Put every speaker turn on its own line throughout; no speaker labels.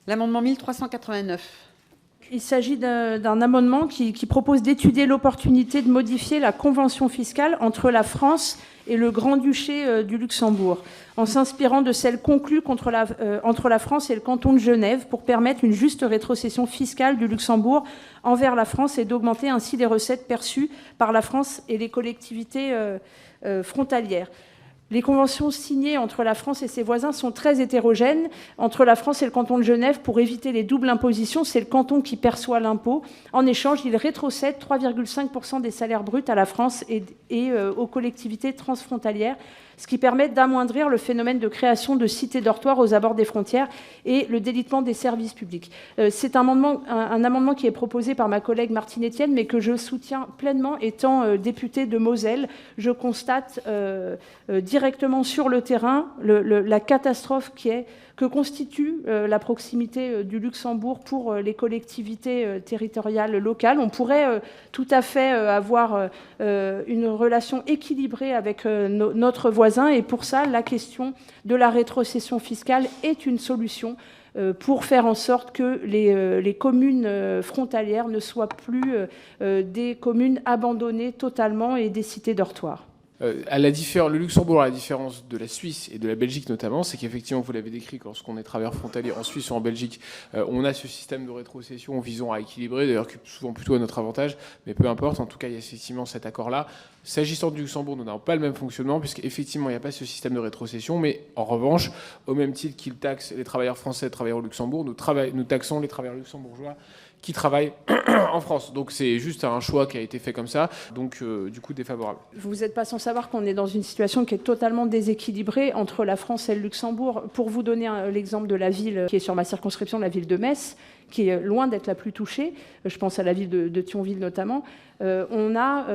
L'amendement 1389.
Il s'agit d'un amendement qui propose d'étudier l'opportunité de modifier la convention fiscale entre la France et le Grand-Duché du Luxembourg, en s'inspirant de celle conclue entre la France et le canton de Genève pour permettre une juste rétrocession fiscale du Luxembourg envers la France et d'augmenter ainsi les recettes perçues par la France et les collectivités frontalières. Les conventions signées entre la France et ses voisins sont très hétérogènes. Entre la France et le canton de Genève, pour éviter les doubles impositions, c'est le canton qui perçoit l'impôt. En échange, il rétrocède 3,5% des salaires bruts à la France et aux collectivités transfrontalières, ce qui permet d'amoindrir le phénomène de création de cités dortoirs aux abords des frontières et le délitement des services publics. C'est un amendement qui est proposé par ma collègue Martine Etienne, mais que je soutiens pleinement étant députée de Moselle. Je constate directement sur le terrain la catastrophe que constitue la proximité du Luxembourg pour les collectivités territoriales locales. On pourrait tout à fait avoir une relation équilibrée avec notre voisin, et pour ça, la question de la rétrocession fiscale est une solution pour faire en sorte que les communes frontalières ne soient plus des communes abandonnées totalement et des cités dortoirs.
Le Luxembourg, à la différence de la Suisse et de la Belgique notamment, c'est qu'effectivement, vous l'avez décrit, lorsqu'on est travailleur frontalier en Suisse ou en Belgique, on a ce système de rétrocession visant à équilibrer, d'ailleurs souvent plutôt à notre avantage, mais peu importe, en tout cas, il y a effectivement cet accord-là. S'agissant du Luxembourg, nous n'avons pas le même fonctionnement, puisqu'effectivement, il n'y a pas ce système de rétrocession, mais en revanche, au même titre qu'il taxe les travailleurs français et les travailleurs au Luxembourg, nous taxons les travailleurs luxembourgeois qui travaillent en France. Donc c'est juste un choix qui a été fait comme ça, donc du coup défavorable.
Vous n'êtes pas sans savoir qu'on est dans une situation qui est totalement déséquilibrée entre la France et le Luxembourg. Pour vous donner l'exemple de la ville qui est sur ma circonscription, la ville de Metz, qui est loin d'être la plus touchée, je pense à la ville de Thionville notamment, on a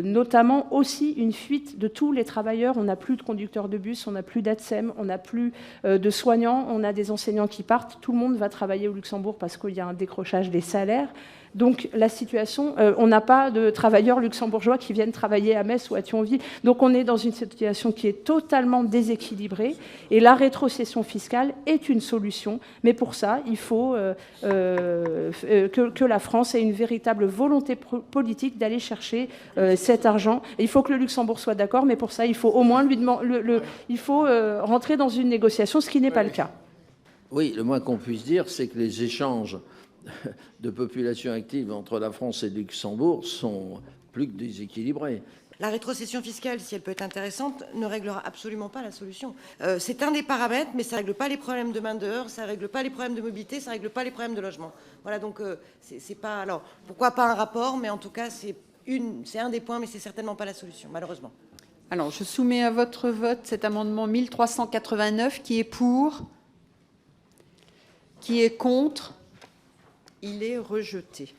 notamment aussi une fuite de tous les travailleurs. On n'a plus de conducteurs de bus, on n'a plus d'ATSEM, on n'a plus de soignants, on a des enseignants qui partent. Tout le monde va travailler au Luxembourg parce qu'il y a un décrochage des salaires. Donc la situation, on n'a pas de travailleurs luxembourgeois qui viennent travailler à Metz ou à Thionville. Donc on est dans une situation qui est totalement déséquilibrée, et la rétrocession fiscale est une solution. Mais pour ça, il faut que la France ait une véritable volonté politique d'aller chercher cet argent. Et il faut que le Luxembourg soit d'accord, mais pour ça, il faut au moins lui demander, il faut rentrer dans une négociation, ce qui n'est pas le cas.
Oui, le moins qu'on puisse dire, c'est que les échanges de population active entre la France et le Luxembourg sont plus que déséquilibrés.
La rétrocession fiscale, si elle peut être intéressante, ne réglera absolument pas la solution. C'est un des paramètres, mais ça ne règle pas les problèmes de main-d'œuvre, ça ne règle pas les problèmes de mobilité, ça ne règle pas les problèmes de logement. Voilà, donc c'est pas... Alors, pourquoi pas un rapport, mais en tout cas, c'est un des points, mais c'est certainement pas la solution, malheureusement.
Alors, je soumets à votre vote cet amendement 1389, qui est pour, qui est contre. Il est rejeté.